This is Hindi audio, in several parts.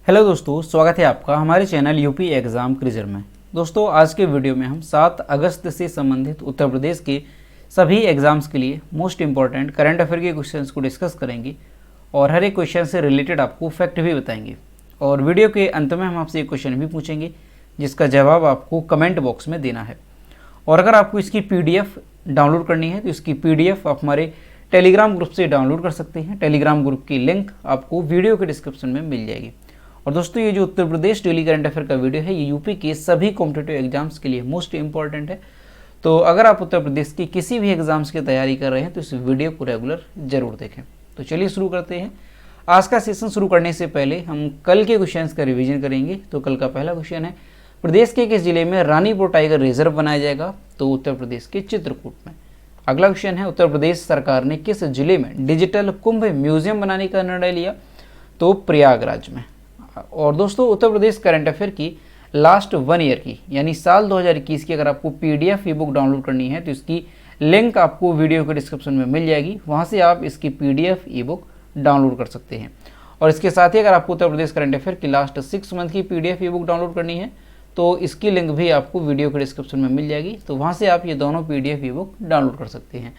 हेलो दोस्तों, स्वागत है आपका हमारे चैनल यूपी एग्ज़ाम क्विज़र में। दोस्तों, आज के वीडियो में हम 7 अगस्त से संबंधित उत्तर प्रदेश के सभी एग्ज़ाम्स के लिए मोस्ट इंपॉर्टेंट करंट अफेयर के क्वेश्चंस को डिस्कस करेंगे और हर एक क्वेश्चन से रिलेटेड आपको फैक्ट भी बताएंगे। और वीडियो के अंत में हम आपसे एक क्वेश्चन भी पूछेंगे जिसका जवाब आपको कमेंट बॉक्स में देना है। और अगर आपको इसकी PDF डाउनलोड करनी है तो इसकी PDF आप हमारे टेलीग्राम ग्रुप से डाउनलोड कर सकते हैं। टेलीग्राम ग्रुप की लिंक आपको वीडियो के डिस्क्रिप्शन में मिल जाएगी। और दोस्तों, ये जो Uttar Pradesh daily current affair का वीडियो है ये यूपी के सभी कॉम्पिटिटिव एग्जाम्स के लिए मोस्ट इंपॉर्टेंट है। तो अगर आप उत्तर प्रदेश की किसी भी एग्जाम्स की तैयारी कर रहे हैं तो इस वीडियो को रेगुलर जरूर देखें। तो चलिए शुरू करते हैं। आज का सेशन शुरू करने से पहले हम कल के क्वेश्चंस का रिवीजन करेंगे। तो कल का पहला क्वेश्चन है, प्रदेश के किस जिले में रानीपुर टाइगर रिजर्व बनाया जाएगा? तो उत्तर प्रदेश के चित्रकूट में। अगला क्वेश्चन है, उत्तर प्रदेश सरकार ने किस जिले में डिजिटल कुंभ म्यूजियम बनाने का निर्णय लिया? तो प्रयागराज में। और दोस्तों, उत्तर प्रदेश करंट अफेयर की लास्ट 1 ईयर की यानी साल 2021 की अगर आपको PDF ई बुक डाउनलोड करनी है तो इसकी लिंक आपको वीडियो के डिस्क्रिप्शन में मिल जाएगी। वहां से आप इसकी PDF ई बुक डाउनलोड कर सकते हैं। और इसके साथ ही अगर आपको उत्तर प्रदेश करंट अफेयर की लास्ट 6 मंथ की PDF ई बुक डाउनलोड करनी है तो इसकी लिंक भी आपको वीडियो के डिस्क्रिप्शन में मिल जाएगी। तो वहाँ से आप ये दोनों PDF ई बुक डाउनलोड कर सकते हैं।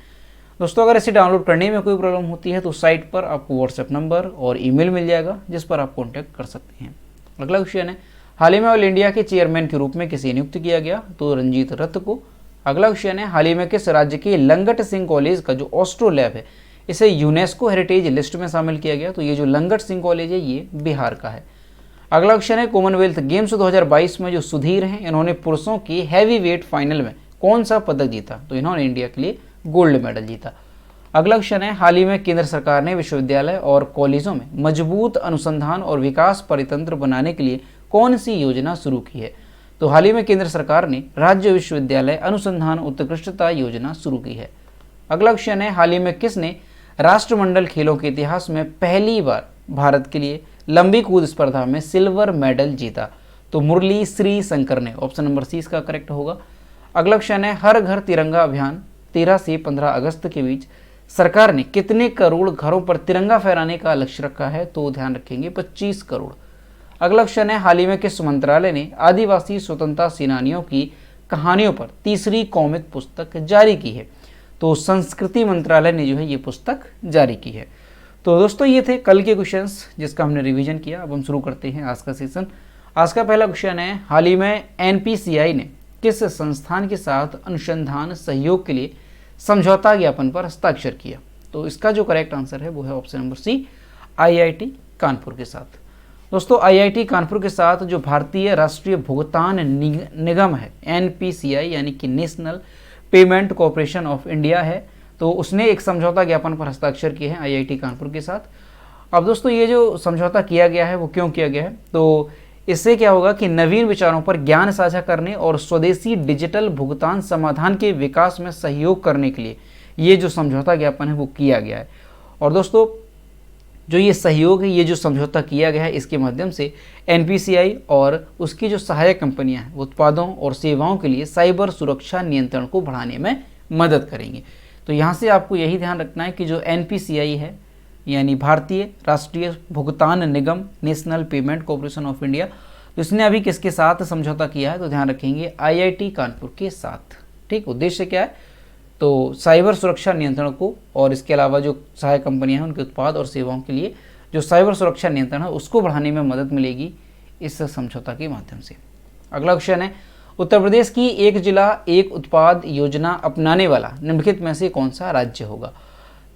दोस्तों, अगर इसे डाउनलोड करने में कोई प्रॉब्लम होती है तो साइट पर आपको व्हाट्सएप नंबर और ईमेल मिल जाएगा जिस पर आप कॉन्टैक्ट कर सकते हैं। अगला क्वेश्चन है, हाल ही में ऑल इंडिया के चेयरमैन के रूप में किसे नियुक्त किया गया? तो रंजीत रथ को। अगला क्वेश्चन है, हाल ही में किस राज्य के लंगट सिंह कॉलेज का जो ऑस्ट्रो लैब है इसे यूनेस्को हेरिटेज लिस्ट में शामिल किया गया? तो ये जो लंगट सिंह कॉलेज है ये बिहार का है। अगला क्वेश्चन है, कॉमनवेल्थ गेम्स 2022 में जो सुधीर हैं इन्होंने पुरुषों की हैवी वेट फाइनल में कौन सा पदक जीता? तो इन्होंने इंडिया के लिए गोल्ड मेडल जीता। अगला क्वेश्चन है, हाल ही में केंद्र सरकार ने विश्वविद्यालय और कॉलेजों में मजबूत अनुसंधान और विकास परितंत्र बनाने के लिए कौन सी योजना शुरू की है? तो हाल ही में केंद्र सरकार ने राज्य विश्वविद्यालय अनुसंधान उत्कृष्टता योजना शुरू की है। अगला क्वेश्चन है, हाल ही में किसने राष्ट्रमंडल खेलों के इतिहास में पहली बार भारत के लिए लंबी कूद स्पर्धा में सिल्वर मेडल जीता? तो मुरली श्री शंकर ने। ऑप्शन नंबर C इसका करेक्ट होगा। अगला क्वेश्चन है, हर घर तिरंगा अभियान 13 से 15 अगस्त के बीच सरकार ने कितने करोड़ घरों पर तिरंगा फहराने का लक्ष्य रखा है? तो ध्यान रखेंगे 25 करोड़। अगला क्वेश्चन है, हाल ही में किस मंत्रालय ने आदिवासी स्वतंत्रता सेनानियों की कहानियों पर तीसरी कौमुदी पुस्तक जारी की है? तो संस्कृति मंत्रालय ने जो है ये पुस्तक जारी की है। तो दोस्तों, ये थे कल के क्वेश्चंस जिसका हमने रिवीजन किया। अब हम शुरू करते हैं आज का सेशन। आज का पहला क्वेश्चन है, हाल ही में NPCI ने किस संस्थान के साथ अनुसंधान सहयोग के लिए समझौता ज्ञापन पर हस्ताक्षर किया? तो इसका जो करेक्ट आंसर है वो है option number C, IIT Kanpur के साथ। दोस्तों, IIT कानपुर के साथ जो भारतीय राष्ट्रीय भुगतान निगम है NPCI यानी कि national payment corporation of India है, तो उसने एक समझौता ज्ञापन पर हस्ताक्षर किए हैं IIT कानपुर के साथ। अब दोस्तों, ये जो समझौता किया गया है वो क्यों किया गया है? तो इससे क्या होगा कि नवीन विचारों पर ज्ञान साझा करने और स्वदेशी डिजिटल भुगतान समाधान के विकास में सहयोग करने के लिए ये जो समझौता ज्ञापन है वो किया गया है। और दोस्तों, जो ये सहयोग है, ये जो समझौता किया गया है, इसके माध्यम से NPCI और उसकी जो सहायक कंपनियां हैं उत्पादों और सेवाओं के लिए साइबर सुरक्षा नियंत्रण को बढ़ाने में मदद करेंगे। तो यहाँ से आपको यही ध्यान रखना है कि जो NPCI है यानी भारतीय राष्ट्रीय भुगतान निगम, national payment corporation of India, तो इसने अभी किसके साथ समझौता किया है? तो ध्यान रखेंगे IIT कानपुर के साथ। ठीक, उद्देश्य क्या है? तो साइबर सुरक्षा नियंत्रण को और इसके अलावा जो सहायक कंपनियां हैं उनके उत्पाद और सेवाओं के लिए जो साइबर सुरक्षा नियंत्रण है उसको बढ़ाने में मदद मिलेगी इस समझौता के माध्यम से। अगला क्वेश्चन है, उत्तर प्रदेश की एक जिला एक उत्पाद योजना अपनाने वाला निम्नलिखित में से कौन सा राज्य होगा?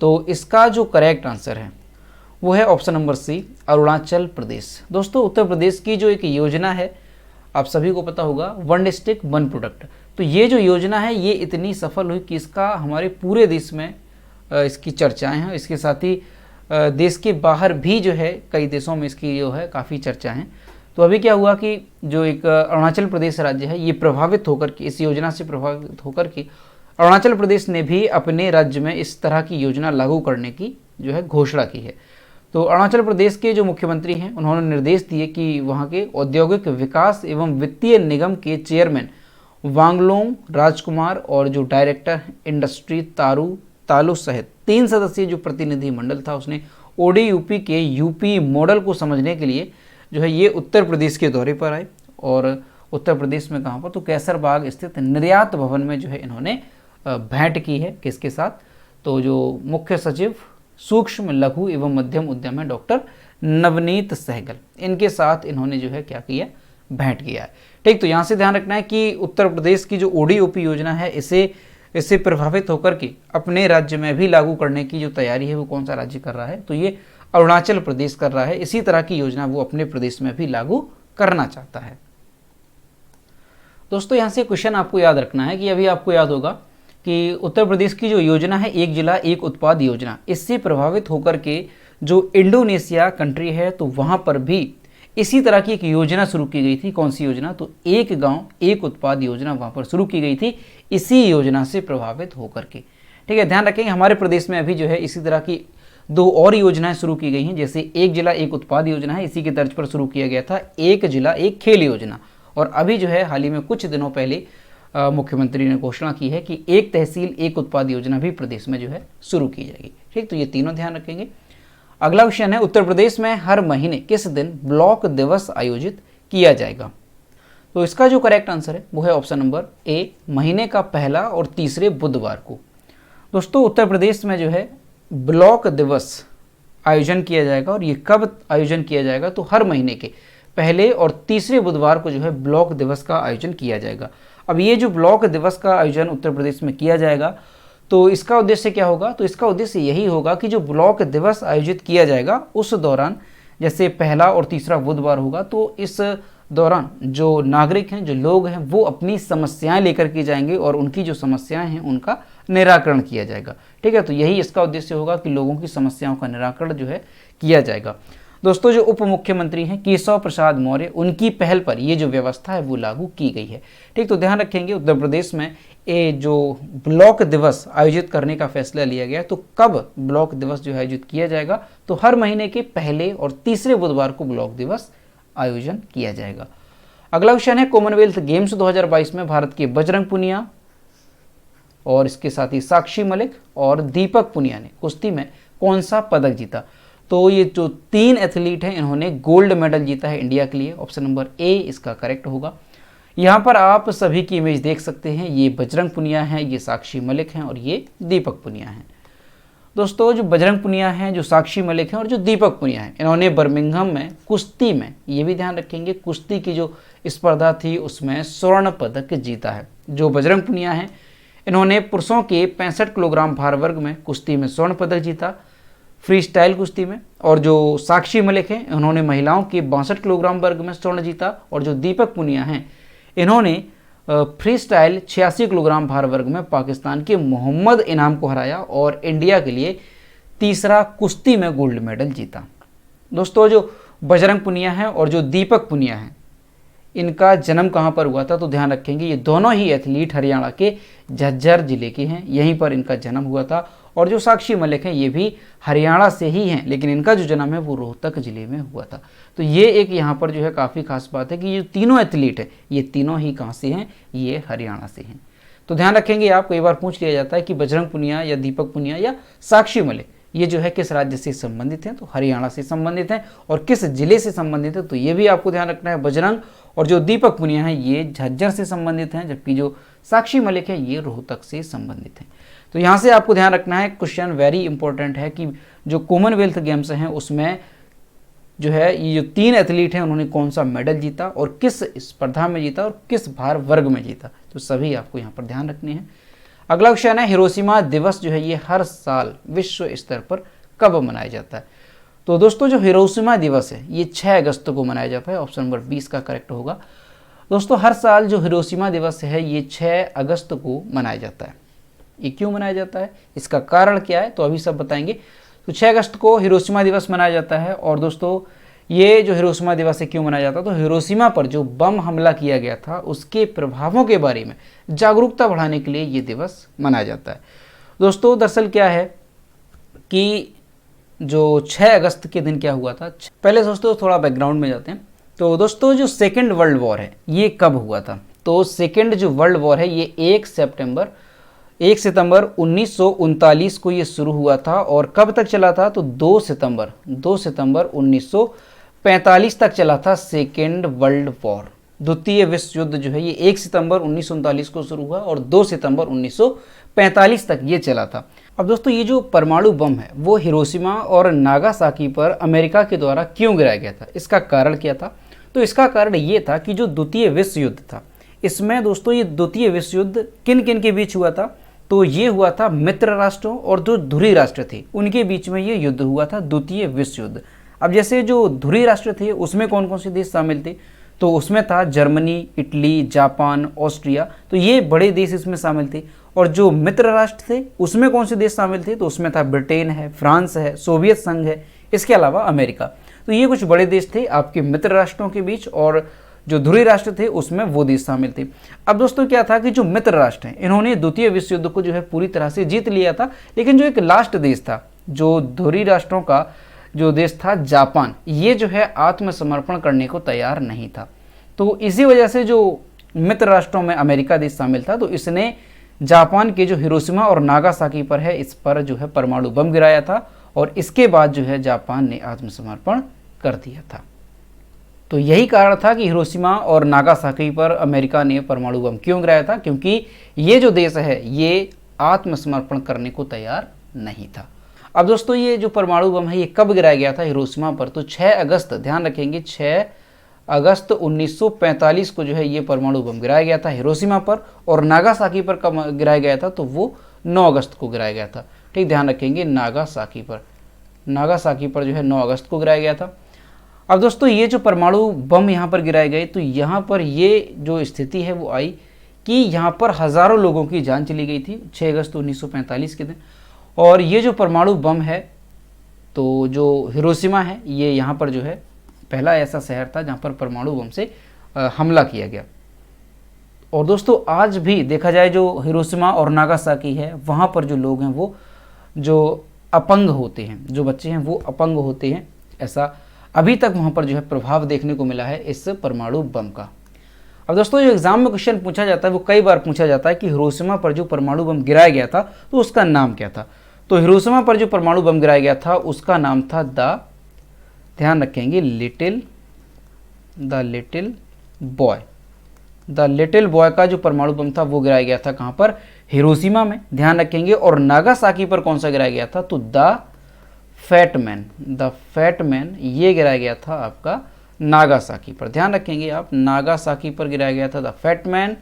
तो इसका जो करेक्ट आंसर है वो है option number C, Arunachal Pradesh. दोस्तों, उत्तर प्रदेश की जो एक योजना है आप सभी को पता होगा, वन डिस्ट्रिक्ट वन प्रोडक्ट। तो ये जो योजना है ये इतनी सफल हुई कि इसका हमारे पूरे देश में इसकी चर्चाएं हैं। इसके साथ ही देश के बाहर भी जो है कई देशों में इसकी जो है काफ़ी चर्चा हैं। तो अभी क्या हुआ कि जो एक अरुणाचल प्रदेश राज्य है ये प्रभावित होकर के इस योजना से प्रभावित होकर के अरुणाचल प्रदेश ने भी अपने राज्य में इस तरह की योजना लागू करने की जो है घोषणा की है। तो अरुणाचल प्रदेश के जो मुख्यमंत्री हैं उन्होंने निर्देश दिए कि वहाँ के औद्योगिक विकास एवं वित्तीय निगम के चेयरमैन वांगलोंग राजकुमार और जो डायरेक्टर इंडस्ट्री तालू सहित 3 सदस्यीय जो प्रतिनिधि मंडल था उसने ODUP के यूपी मॉडल को समझने के लिए जो है ये उत्तर प्रदेश के दौरे पर आए और उत्तर प्रदेश में कहाँ पर, तो कैसरबाग स्थित निर्यात भवन में जो है इन्होंने भेंट की है। किसके साथ, तो जो मुख्य सचिव सूक्ष्म लघु एवं मध्यम उद्यम है डॉक्टर नवनीत सहगल, इनके साथ इन्होंने जो है क्या किया, भेंट किया है। ठीक, तो यहाँ से ध्यान रखना है कि उत्तर प्रदेश की जो ODOP योजना है इससे प्रभावित होकर के अपने राज्य में भी लागू करने की जो तैयारी है वो कौन सा राज्य कर रहा है, तो ये अरुणाचल प्रदेश कर रहा है। इसी तरह की योजना वो अपने प्रदेश में भी लागू करना चाहता है। दोस्तों यहाँ से क्वेश्चन आपको याद रखना है कि अभी आपको याद होगा कि उत्तर प्रदेश की जो योजना है एक जिला एक उत्पाद योजना, इससे प्रभावित होकर के जो इंडोनेशिया कंट्री है तो वहाँ पर भी इसी तरह की एक योजना शुरू की गई थी। कौन सी योजना, तो एक गांव एक उत्पाद योजना वहाँ पर शुरू की गई थी इसी योजना से प्रभावित होकर के। ठीक है, ध्यान रखेंगे हमारे प्रदेश में अभी जो है इसी तरह की 2 और योजनाएं शुरू की गई हैं। जैसे एक जिला एक उत्पाद योजना है, इसी के तर्ज पर शुरू किया गया था एक जिला एक खेल योजना, और अभी जो है हाल ही में कुछ दिनों पहले मुख्यमंत्री ने घोषणा की है कि एक तहसील एक उत्पाद योजना भी प्रदेश में जो है शुरू की जाएगी। ठीक, तो ये तीनों ध्यान रखेंगे। अगला क्वेश्चन है, उत्तर प्रदेश में हर महीने किस दिन ब्लॉक दिवस आयोजित किया जाएगा, तो इसका जो करेक्ट आंसर है वो है ऑप्शन नंबर ए, महीने का पहला और तीसरे बुधवार को। दोस्तों उत्तर प्रदेश में जो है ब्लॉक दिवस आयोजन किया जाएगा, और ये कब आयोजन किया जाएगा, तो हर महीने के पहले और तीसरे बुधवार को जो है ब्लॉक दिवस का आयोजन किया जाएगा। अब ये जो ब्लॉक दिवस का आयोजन उत्तर प्रदेश में किया जाएगा तो इसका उद्देश्य क्या होगा, तो इसका उद्देश्य यही होगा कि जो ब्लॉक दिवस आयोजित किया जाएगा उस दौरान, जैसे पहला और तीसरा बुधवार होगा, तो इस दौरान जो नागरिक हैं, जो लोग हैं, वो अपनी समस्याएं लेकर के जाएंगे और उनकी जो समस्याएं हैं उनका निराकरण किया जाएगा। ठीक है, तो यही इसका उद्देश्य होगा कि लोगों की समस्याओं का निराकरण जो है किया जाएगा। दोस्तों जो उप मुख्यमंत्री हैं केशव प्रसाद मौर्य, उनकी पहल पर ये जो व्यवस्था है वो लागू की गई है। ठीक, तो ध्यान रखेंगे उत्तर प्रदेश में ये जो ब्लॉक दिवस आयोजित करने का फैसला लिया गया, तो कब ब्लॉक दिवस जो है आयोजित किया जाएगा, तो हर महीने के पहले और तीसरे बुधवार को ब्लॉक दिवस आयोजन किया जाएगा। अगला क्वेश्चन है, कॉमनवेल्थ गेम्स 2022 में भारत के बजरंग पुनिया और इसके साथ ही साक्षी मलिक और दीपक पुनिया ने कुश्ती में कौन सा पदक जीता, तो ये जो 3 एथलीट हैं इन्होंने गोल्ड मेडल जीता है इंडिया के लिए। ऑप्शन नंबर ए इसका करेक्ट होगा। यहाँ पर आप सभी की इमेज देख सकते हैं, ये बजरंग पुनिया हैं, ये साक्षी मलिक हैं और ये दीपक पुनिया हैं। दोस्तों जो बजरंग पुनिया हैं, जो साक्षी मलिक हैं और जो दीपक पुनिया हैं, इन्होंने बर्मिंघम में कुश्ती में, ये भी ध्यान रखेंगे, कुश्ती की जो स्पर्धा थी उसमें स्वर्ण पदक जीता है। जो बजरंग पुनिया हैं इन्होंने पुरुषों के 65 किलोग्राम भार वर्ग में कुश्ती में स्वर्ण पदक जीता फ्री स्टाइल कुश्ती में, और जो साक्षी मलिक हैं उन्होंने महिलाओं के 62 किलोग्राम वर्ग में स्वर्ण जीता, और जो दीपक पुनिया हैं इन्होंने फ्री स्टाइल 86 किलोग्राम भार वर्ग में पाकिस्तान के मोहम्मद इनाम को हराया और इंडिया के लिए तीसरा कुश्ती में गोल्ड मेडल जीता। दोस्तों जो बजरंग पुनिया है और जो दीपक पुनिया है इनका जन्म कहाँ पर हुआ था, तो ध्यान रखेंगे ये दोनों ही एथलीट हरियाणा के झज्जर जिले के हैं, यहीं पर इनका जन्म हुआ था। और जो साक्षी मलिक हैं ये भी हरियाणा से ही हैं, लेकिन इनका जो जन्म है वो रोहतक जिले में हुआ था। तो ये एक यहाँ पर जो है काफ़ी खास बात है कि ये तीनों एथलीट है ये तीनों ही कहाँ से हैं, ये हरियाणा से हैं। तो ध्यान रखेंगे आप, कई बार पूछ लिया जाता है कि बजरंग पुनिया या दीपक पुनिया या साक्षी मलिक ये जो है किस राज्य से संबंधित हैं, तो हरियाणा से संबंधित हैं, और किस जिले से संबंधित है तो ये भी आपको ध्यान रखना है। बजरंग और जो दीपक पुनिया हैं ये झज्जर से संबंधित हैं, जबकि जो साक्षी मलिक है ये रोहतक से संबंधित हैं। तो यहाँ से आपको ध्यान रखना है, क्वेश्चन वेरी इंपॉर्टेंट है कि जो कॉमनवेल्थ गेम्स हैं उसमें जो है ये जो 3 एथलीट हैं उन्होंने कौन सा मेडल जीता और किस स्पर्धा में जीता और किस भार वर्ग में जीता, तो सभी आपको यहाँ पर ध्यान रखने हैं। अगला क्वेश्चन है, हिरोशिमा दिवस जो है ये हर साल विश्व स्तर पर कब मनाया जाता है, तो दोस्तों जो हिरोशिमा दिवस है ये 6 अगस्त को मनाया जाता है। ऑप्शन नंबर 20 का करेक्ट होगा। दोस्तों हर साल जो हिरोशिमा दिवस है ये 6 अगस्त को मनाया जाता है। ये क्यों मनाया जाता है, इसका कारण क्या है, तो अभी सब बताएंगे। तो 6 अगस्त को हिरोशिमा दिवस मनाया जाता है। और दोस्तों ये जो हिरोशिमा दिवस है क्यों मनाया जाता है, तो हिरोशिमा पर जो बम हमला किया गया था उसके प्रभावों के बारे में जागरूकता बढ़ाने के लिए ये दिवस मनाया जाता है। दोस्तों दरअसल क्या है कि जो 6 अगस्त के दिन क्या हुआ था, पहले दोस्तों थोड़ा बैकग्राउंड में जाते हैं। तो दोस्तों जो सेकेंड वर्ल्ड वॉर है ये कब हुआ था, तो सेकेंड जो वर्ल्ड वॉर है ये 1 सितंबर 1939 को ये शुरू हुआ था और कब तक चला था, तो 2 सितंबर 1945 1945 तक चला था सेकेंड वर्ल्ड वॉर। द्वितीय विश्व युद्ध जो है ये 1 सितंबर 1939 को शुरू हुआ और 2 सितंबर 1945 तक ये चला था। अब दोस्तों ये जो परमाणु बम है वो हिरोशिमा और नागासाकी पर अमेरिका के द्वारा क्यों गिराया गया था, इसका कारण क्या था? तो इसका कारण ये था कि जो द्वितीय विश्व युद्ध था इसमें दोस्तों ये द्वितीय विश्व युद्ध किन किन के बीच हुआ था? तो ये हुआ था मित्र राष्ट्रों और जो ध्रुवीय राष्ट्र थे उनके बीच में ये युद्ध हुआ था, द्वितीय विश्व युद्ध। अब जैसे जो ध्रुवीय राष्ट्र थे उसमें कौन कौन से देश शामिल थे? तो उसमें था जर्मनी, इटली, जापान, ऑस्ट्रिया, तो ये बड़े देश इसमें शामिल थे। और जो मित्र राष्ट्र थे उसमें कौन से देश शामिल थे? तो उसमें था ब्रिटेन है, फ्रांस है, सोवियत संघ है, इसके अलावा अमेरिका। तो ये कुछ बड़े देश थे आपके मित्र राष्ट्रों के बीच, और जो ध्रुवीय राष्ट्र थे उसमें वो देश शामिल थे। अब दोस्तों क्या था कि जो मित्र राष्ट्र हैं इन्होंने द्वितीय विश्व युद्ध को जो है पूरी तरह से जीत लिया था, लेकिन जो एक लास्ट देश था जो ध्रुवीय राष्ट्रों का जो देश था जापान, ये जो है आत्मसमर्पण करने को तैयार नहीं था। तो इसी वजह से जो मित्र राष्ट्रों में अमेरिका देश शामिल था तो इसने जापान के जो हिरोशिमा और नागासाकी पर है इस पर जो है परमाणु बम गिराया था, और इसके बाद जो है जापान ने आत्मसमर्पण कर दिया था। तो यही कारण था कि हिरोशिमा और नागासाकी पर अमेरिका ने परमाणु बम क्यों गिराया था, क्योंकि ये जो देश है ये आत्मसमर्पण करने को तैयार नहीं था। अब दोस्तों ये जो परमाणु बम है ये कब गिराया गया था हिरोशिमा पर? तो 6 अगस्त, ध्यान रखेंगे 6 अगस्त 1945 को जो है ये परमाणु बम गिराया गया था हिरोशिमा पर। और नागासाकी पर कब गिराया गया था? तो वो 9 अगस्त को गिराया गया था। ठीक, ध्यान रखेंगे नागासाकी पर जो है 9 अगस्त को गिराया गया था। अब दोस्तों ये जो परमाणु बम यहाँ पर गिराए गए तो यहाँ पर ये जो स्थिति है वो आई कि यहाँ पर हज़ारों लोगों की जान चली गई थी 6 अगस्त 1945 के दिन। और ये जो परमाणु बम है तो जो हिरोशिमा है ये यहाँ पर जो है पहला ऐसा शहर था जहाँ पर परमाणु बम से हमला किया गया। और दोस्तों आज भी देखा जाए जो हिरोशिमा और नागासाकी है वहाँ पर जो लोग हैं वो जो अपंग होते हैं, जो बच्चे हैं वो अपंग होते हैं, ऐसा अभी तक वहाँ पर जो है प्रभाव देखने को मिला है इस परमाणु बम का। अब दोस्तों जो एग्जाम में क्वेश्चन पूछा जाता है वो कई बार पूछा जाता है कि हिरोशिमा पर जो परमाणु बम गिराया गया था तो उसका नाम क्या था? तो हिरोशिमा पर जो परमाणु बम गिराया गया था उसका नाम था ध्यान रखेंगे द लिटिल बॉय का जो परमाणु बम था वो गिराया गया था कहाँ पर? हिरोशिमा में, ध्यान रखेंगे। और नागासाकी पर कौन सा गिराया गया था? तो द फैट मैन ये गिराया गया था आपका नागासाकी पर, ध्यान रखेंगे आप, नागासाकी पर गिराया गया था द फैट मैन।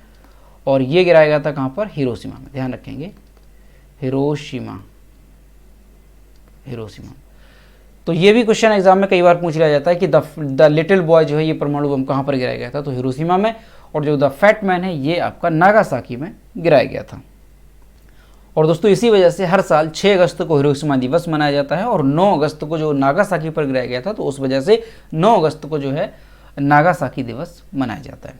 और ये गिराया गया था कहाँ पर? हिरोशिमा में, ध्यान रखेंगे हिरोशिमा। तो ये भी क्वेश्चन एग्जाम में कई बार पूछ लिया जाता है कि द लिटिल बॉय जो है ये परमाणु बम कहाँ पर गिराया गया था? तो हिरोशिमा में। और जो द फैट मैन है ये आपका नागासाकी में गिराया गया था। और दोस्तों इसी वजह से हर साल 6 अगस्त को हिरोशिमा दिवस मनाया जाता है, और 9 अगस्त को जो नागासाकी पर गिराया गया था तो उस वजह से 9 अगस्त को जो है नागासाकी दिवस मनाया जाता है।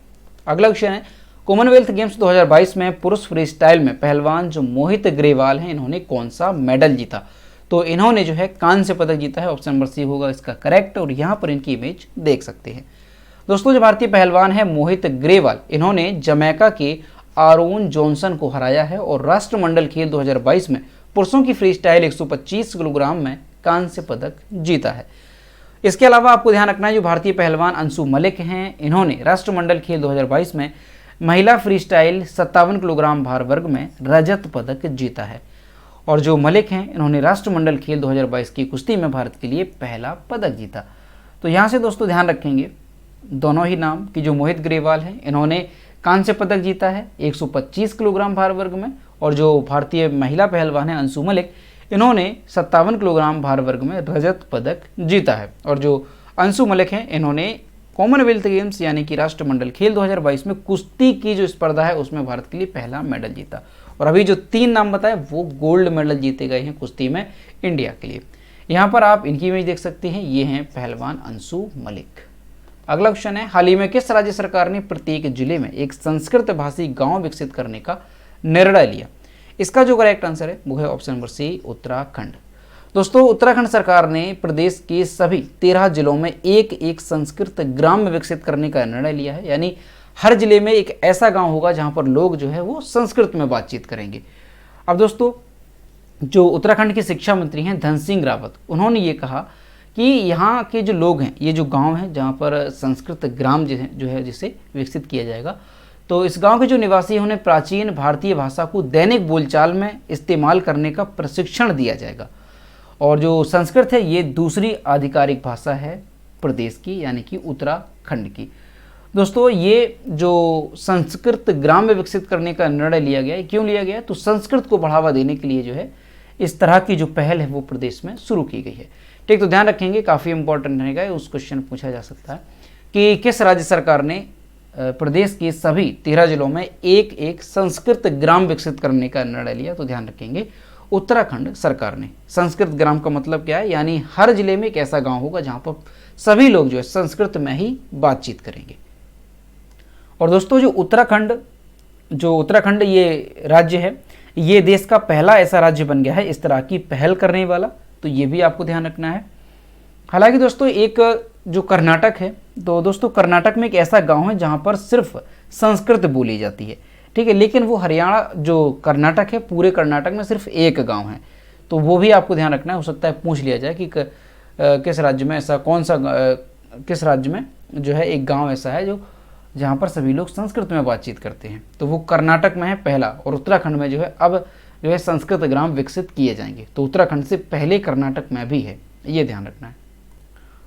अगला क्वेश्चन है, कॉमनवेल्थ गेम्स 2022 में पुरुष फ्री स्टाइल में पहलवान जो मोहित ग्रेवाल हैं इन्होंने कौन सा मेडल जीता? तो इन्होंने जो है कांस्य पदक जीता है, ऑप्शन नंबर सी होगा इसका करेक्ट। और यहाँ पर इनकी इमेज देख सकते हैं। दोस्तों जो भारतीय पहलवान है मोहित ग्रेवाल, इन्होंने जमैका के आरोन जॉनसन को हराया है और राष्ट्रमंडल खेल 2022 में पुरुषों की फ्री स्टाइल 125 किलोग्राम में कांस्य पदक जीता है। इसके अलावा आपको ध्यान रखना है जो भारतीय पहलवान अंशु मलिक हैं इन्होंने राष्ट्रमंडल खेल 2022 में महिला फ्री स्टाइल 57 किलोग्राम भार वर्ग में रजत पदक जीता है। और जो मलिक हैं इन्होंने राष्ट्रमंडल खेल 2022 की कुश्ती में भारत के लिए पहला पदक जीता। तो यहाँ से दोस्तों ध्यान रखेंगे दोनों ही नाम कि जो मोहित ग्रेवाल हैं इन्होंने कांस्य पदक जीता है 125 किलोग्राम भार वर्ग में, और जो भारतीय महिला पहलवान है अंशु मलिक इन्होंने 57 किलोग्राम भार वर्ग में रजत पदक जीता है। और जो अंशु मलिक हैं इन्होंने कॉमनवेल्थ गेम्स यानी कि राष्ट्रमंडल खेल 2022 में कुश्ती की जो स्पर्धा है उसमें भारत के लिए पहला मेडल जीता। और अभी जो 3 नाम बताए वो गोल्ड मेडल जीते गए हैं कुश्ती में इंडिया के लिए। यहाँ पर आप इनकी इमेज देख सकते हैं, ये हैं पहलवान अंशु मलिक। अगला क्वेश्चन है, हाल ही में किस राज्य सरकार ने प्रत्येक जिले में एक संस्कृत भाषी गांव विकसित करने का निर्णय लिया? इसका जो करेक्ट आंसर है वो है ऑप्शन नंबर सी उत्तराखंड। दोस्तों उत्तराखंड सरकार ने प्रदेश के सभी 13 जिलों में एक संस्कृत ग्राम विकसित करने का निर्णय लिया है, यानी हर जिले में एक ऐसा गांव होगा जहां पर लोग जो है वो संस्कृत में बातचीत करेंगे। अब दोस्तों जो उत्तराखंड के शिक्षा मंत्री हैं धन सिंह रावत, उन्होंने ये कहा कि यहाँ के जो लोग हैं, ये जो गांव हैं जहाँ पर संस्कृत ग्राम जो है जिसे विकसित किया जाएगा, तो इस गांव के जो निवासी हैं उन्हें प्राचीन भारतीय भाषा को दैनिक बोलचाल में इस्तेमाल करने का प्रशिक्षण दिया जाएगा। और जो संस्कृत है ये दूसरी आधिकारिक भाषा है प्रदेश की, यानी कि उत्तराखंड की। दोस्तों ये जो संस्कृत ग्राम में विकसित करने का निर्णय लिया गया है, क्यों लिया गया है? तो संस्कृत को बढ़ावा देने के लिए जो है इस तरह की जो पहल है वो प्रदेश में शुरू की गई है। ठीक, तो ध्यान रखेंगे, काफ़ी इंपॉर्टेंट रहेगा, उस क्वेश्चन पूछा जा सकता है कि किस राज्य सरकार ने प्रदेश के सभी 13 जिलों में एक एक संस्कृत ग्राम विकसित करने का निर्णय लिया? तो ध्यान रखेंगे उत्तराखंड सरकार ने। संस्कृत ग्राम का मतलब क्या है? यानी हर जिले में एक ऐसा गांव होगा जहां पर सभी लोग जो है संस्कृत में ही बातचीत करेंगे। और दोस्तों जो उत्तराखंड ये राज्य है, ये देश का पहला ऐसा राज्य बन गया है इस तरह की पहल करने वाला, तो ये भी आपको ध्यान रखना है। हालांकि दोस्तों एक जो कर्नाटक है, तो दोस्तों कर्नाटक में एक ऐसा गांव है जहां पर सिर्फ संस्कृत बोली जाती है। ठीक है, लेकिन वो हरियाणा जो कर्नाटक है, पूरे कर्नाटक में सिर्फ एक गांव है, तो वो भी आपको ध्यान रखना है। हो सकता है पूछ लिया जाए कि किस राज्य में ऐसा किस राज्य में जो है एक गांव ऐसा है जो जहाँ पर सभी लोग संस्कृत में बातचीत करते हैं, तो वो कर्नाटक में है पहला। और उत्तराखंड में जो है अब जो है संस्कृत ग्राम विकसित किए जाएंगे, तो उत्तराखंड से पहले कर्नाटक में भी है, ये ध्यान रखना है।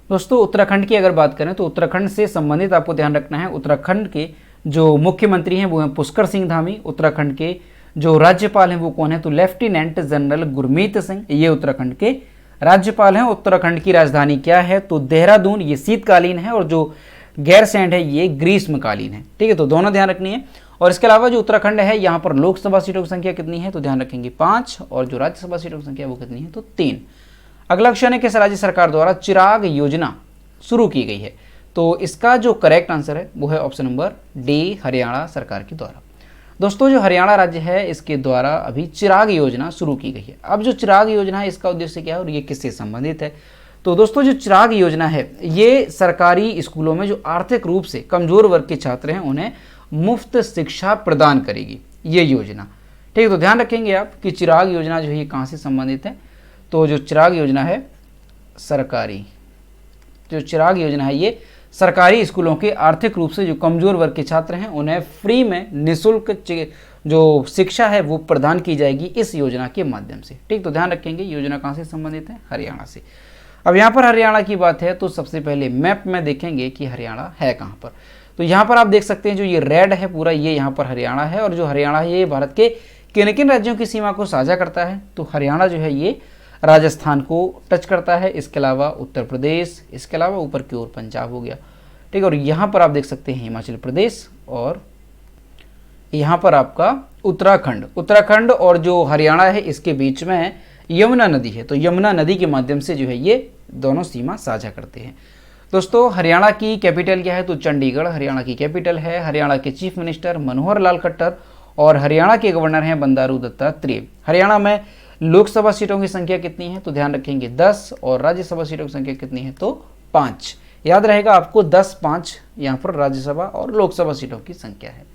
दोस्तों उत्तराखंड की अगर बात करें तो उत्तराखंड से संबंधित आपको ध्यान रखना है, उत्तराखंड के जो मुख्यमंत्री हैं वो हैं पुष्कर सिंह धामी। उत्तराखंड के जो राज्यपाल हैं वो कौन है? तो लेफ्टिनेंट जनरल गुरमीत सिंह, ये उत्तराखंड के राज्यपाल हैं। उत्तराखंड की राजधानी क्या है? तो देहरादून, ये शीतकालीन है, और जो गैरसैंण है ये ग्रीष्मकालीन है। ठीक है, तो दोनों ध्यान रखनी है। और इसके अलावा जो उत्तराखंड है यहाँ पर लोकसभा सीटों की संख्या कितनी है? तो ध्यान रखेंगे 5, और जो राज्यसभा सीटों की संख्या वो कितनी है? तो 3। अगला क्वेश्चन है किस राज्य सरकार द्वारा चिराग योजना शुरू की गई है? तो इसका जो करेक्ट आंसर है वो है ऑप्शन नंबर डी, हरियाणा सरकार के द्वारा। दोस्तों जो हरियाणा राज्य है इसके द्वारा अभी चिराग योजना शुरू की गई है। अब जो चिराग योजना है इसका उद्देश्य क्या है और ये किससे संबंधित है? तो दोस्तों जो चिराग योजना है ये सरकारी स्कूलों में जो आर्थिक रूप से कमजोर वर्ग के छात्र हैं उन्हें मुफ्त शिक्षा प्रदान करेगी ये योजना। ठीक है, तो ध्यान रखेंगे आप कि चिराग योजना जो है ये कहाँ से संबंधित है? तो जो चिराग योजना है ये सरकारी स्कूलों के आर्थिक रूप से जो कमजोर वर्ग के छात्र हैं उन्हें फ्री में निःशुल्क जो शिक्षा है वो प्रदान की जाएगी इस योजना के माध्यम से। ठीक, तो ध्यान रखेंगे योजना कहाँ से संबंधित है? हरियाणा से। अब यहाँ पर हरियाणा की बात है तो सबसे पहले मैप में देखेंगे कि हरियाणा है कहाँ पर। तो यहाँ पर आप देख सकते हैं जो ये रेड है पूरा, ये यहाँ पर हरियाणा है, और जो हरियाणा है ये भारत के किन किन राज्यों की सीमा को साझा करता है? तो हरियाणा जो है ये राजस्थान को टच करता है, इसके अलावा उत्तर प्रदेश, इसके अलावा ऊपर की ओर पंजाब हो गया। ठीक है, और यहाँ पर आप देख सकते हैं हिमाचल प्रदेश, और यहाँ पर आपका उत्तराखंड और जो हरियाणा है इसके बीच में यमुना नदी है, तो यमुना नदी के माध्यम से जो है ये दोनों सीमा साझा करते हैं। दोस्तों हरियाणा की कैपिटल क्या है? तो चंडीगढ़ हरियाणा की कैपिटल है। हरियाणा के चीफ मिनिस्टर मनोहर लाल खट्टर और हरियाणा के गवर्नर हैं बंडारू दत्तात्रेय। हरियाणा में लोकसभा सीटों की संख्या कितनी है? तो ध्यान रखेंगे 10, और राज्यसभा सीटों की संख्या कितनी है? तो 5। याद रहेगा आपको 10-5 यहाँ पर राज्यसभा और लोकसभा सीटों की संख्या है।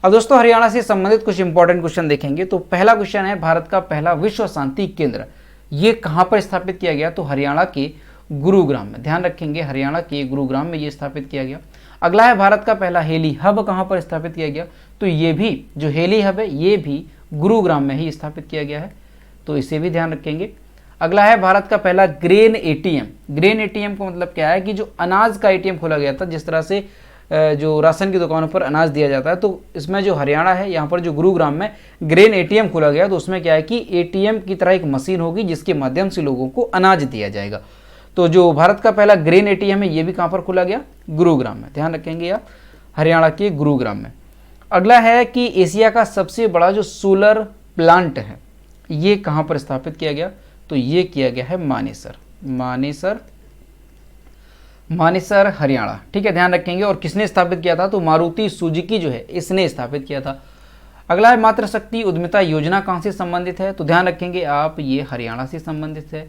अब दोस्तों हरियाणा से संबंधित कुछ इंपॉर्टेंट क्वेश्चन देखेंगे। तो पहला क्वेश्चन है भारत का पहला विश्व शांति केंद्र ये कहाँ पर स्थापित किया गया? तो हरियाणा के गुरुग्राम में। ध्यान रखेंगे हरियाणा के गुरुग्राम में ये स्थापित किया गया। अगला है भारत का पहला हेली हब कहाँ पर स्थापित किया गया? तो ये भी जो हेली हब है ये भी गुरुग्राम में ही स्थापित किया गया है, तो इसे भी ध्यान रखेंगे। अगला है भारत का पहला ग्रेन एटीएम। ग्रेन एटीएम का मतलब क्या है कि जो अनाज का एटीएम खोला गया था, जिस तरह से जो राशन की दुकानों पर अनाज दिया जाता है, तो इसमें जो हरियाणा है यहाँ पर जो गुरुग्राम में ग्रेन एटीएम खोला गया, तो उसमें क्या है कि एटीएम की तरह एक मशीन होगी जिसके माध्यम से लोगों को अनाज दिया जाएगा। तो जो भारत का पहला ग्रेन एटीएम है ये भी कहाँ पर खोला गया? गुरुग्राम में। ध्यान रखेंगे आप हरियाणा के गुरुग्राम में। अगला है कि एशिया का सबसे बड़ा जो सोलर प्लांट है ये कहाँ पर स्थापित किया गया? तो ये किया गया है मानेसर हरियाणा। ठीक है, ध्यान रखेंगे। और किसने स्थापित किया था? तो मारुति सुजुकी जो है इसने स्थापित किया था। अगला है मातृशक्ति उद्यमिता योजना कहाँ से संबंधित है? तो ध्यान रखेंगे आप ये हरियाणा से संबंधित है,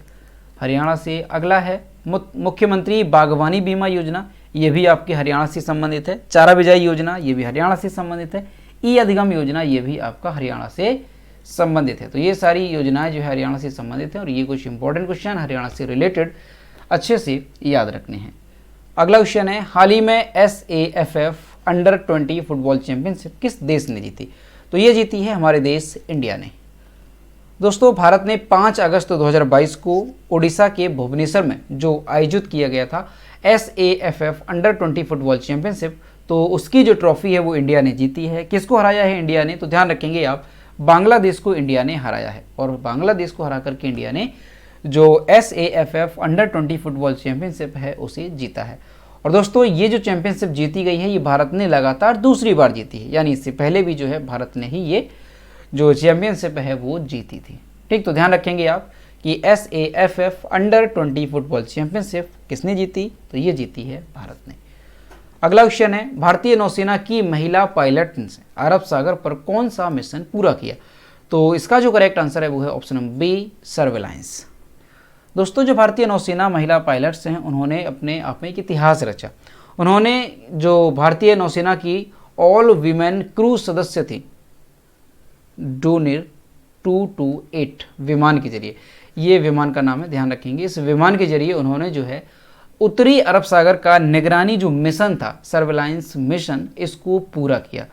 हरियाणा से। अगला है मुख्यमंत्री बागवानी बीमा योजना, ये भी आपके हरियाणा से संबंधित है। चारा बिजाई योजना ये भी हरियाणा से संबंधित है। ई अधिगम योजना ये भी आपका हरियाणा से संबंधित है। तो ये सारी योजनाएं जो है हरियाणा से संबंधित है, और ये कुछ इंपॉर्टेंट क्वेश्चन हरियाणा से रिलेटेड अच्छे से याद रखने हैं। अगला क्वेश्चन है, हाल ही में SAFF अंडर-20 फुटबॉल चैंपियनशिप किस देश ने जीती? तो ये जीती है हमारे देश इंडिया ने। दोस्तों, भारत ने 5 अगस्त 2022 को ओडिशा के भुवनेश्वर में जो आयोजित किया गया था SAFF अंडर-20 फुटबॉल चैंपियनशिप, तो उसकी जो ट्रॉफी है वो इंडिया ने जीती है। किसको हराया है इंडिया ने? तो ध्यान रखेंगे आप, बांग्लादेश को इंडिया ने हराया है और बांग्लादेश को हरा करके इंडिया ने जो SAFF अंडर-20 फुटबॉल चैंपियनशिप है उसे जीता है। और दोस्तों, ये जो चैंपियनशिप जीती गई है ये भारत ने लगातार दूसरी बार जीती है, यानी इससे पहले भी जो है भारत ने ही ये जो चैंपियनशिप है वो जीती थी। ठीक, तो ध्यान रखेंगे आप कि SAFF अंडर-20 फुटबॉल चैंपियनशिप किसने जीती? तो ये जीती है भारत ने। अगला क्वेश्चन है, भारतीय नौसेना की महिला पायलट ने अरब सागर पर कौन सा मिशन पूरा किया? तो इसका जो करेक्ट आंसर है वो है ऑप्शन नंबर बी, सर्वेलांस। दोस्तों, जो भारतीय नौसेना महिला पायलट्स हैं उन्होंने अपने आप में एक इतिहास रचा। उन्होंने जो भारतीय नौसेना की ऑल वीमेन क्रू सदस्य थी डोनियर 228 विमान के जरिए, ये विमान का नाम है, ध्यान रखेंगे, इस विमान के जरिए उन्होंने जो है उत्तरी अरब सागर का निगरानी जो मिशन था, सर्वेलांस मिशन, इसको पूरा किया।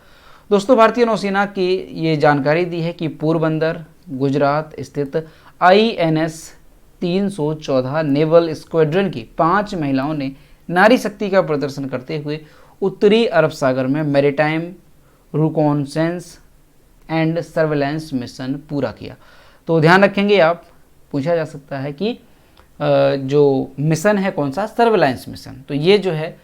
दोस्तों, भारतीय नौसेना की ये जानकारी दी है कि पोरबंदर गुजरात स्थित INS 314 नेवल स्क्वाड्रन की 5 महिलाओं ने नारी शक्ति का प्रदर्शन करते हुए उत्तरी अरब सागर में मैरीटाइम रिकॉन्नेसेंस एंड सर्वेलेंस मिशन पूरा किया। तो ध्यान रखेंगे आप, पूछा जा सकता है कि जो मिशन है कौन सा? Surveillance mission. तो ये जो है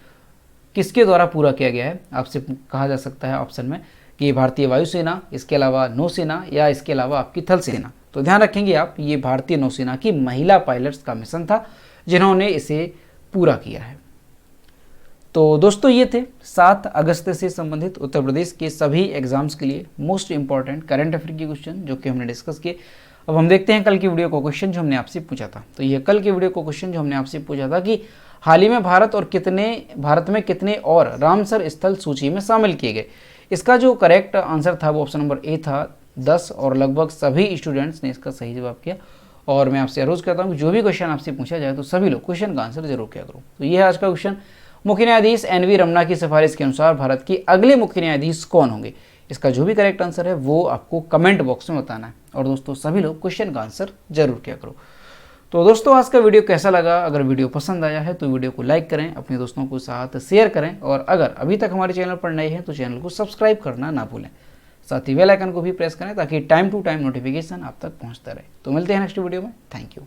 किसके द्वारा पूरा किया गया है? आपसे कहा जा सकता है ऑप्शन में कि भारतीय वायुसेना, इसके अलावा नौसेना, या इसके अलावा आपकी थल सेना। तो ध्यान रखेंगे आप, ये भारतीय नौसेना की महिला पायलट्स का मिशन था जिन्होंने इसे पूरा किया है। तो दोस्तों, ये थे 7 अगस्त से संबंधित उत्तर प्रदेश के सभी एग्जाम्स के लिए मोस्ट इंपॉर्टेंट करंट अफेयर के क्वेश्चन जो कि हमने डिस्कस किए। अब हम देखते हैं कल की वीडियो को क्वेश्चन जो हमने आपसे पूछा था। तो ये कल की वीडियो को क्वेश्चन जो हमने आपसे पूछा था कि हाल ही में भारत में कितने और रामसर स्थल सूची में शामिल किए गए? इसका जो करेक्ट आंसर था वो ऑप्शन नंबर ए था, 10, और लगभग सभी स्टूडेंट्स ने इसका सही जवाब किया। और मैं आपसे अनुरोध करता हूँ कि जो भी क्वेश्चन आपसे पूछा जाए तो सभी लोग क्वेश्चन का आंसर जरूर किया करो। तो ये है आज का क्वेश्चन, मुख्य न्यायाधीश NV रमन्ना की सिफारिश के अनुसार भारत के अगले मुख्य न्यायाधीश कौन होंगे? इसका जो भी करेक्ट आंसर है वो आपको कमेंट बॉक्स में बताना है। और दोस्तों, सभी लोग क्वेश्चन का आंसर जरूर किया करो। तो दोस्तों, आज का वीडियो कैसा लगा? अगर वीडियो पसंद आया है तो वीडियो को लाइक करें, अपने दोस्तों को साथ शेयर करें, और अगर अभी तक हमारे चैनल पर नए हैं तो चैनल को सब्सक्राइब करना ना भूलें। साथ ही बेल आइकन को भी प्रेस करें ताकि टाइम टू टाइम नोटिफिकेशन आप तक पहुंचता रहे। तो मिलते हैं नेक्स्ट वीडियो में। Thank you.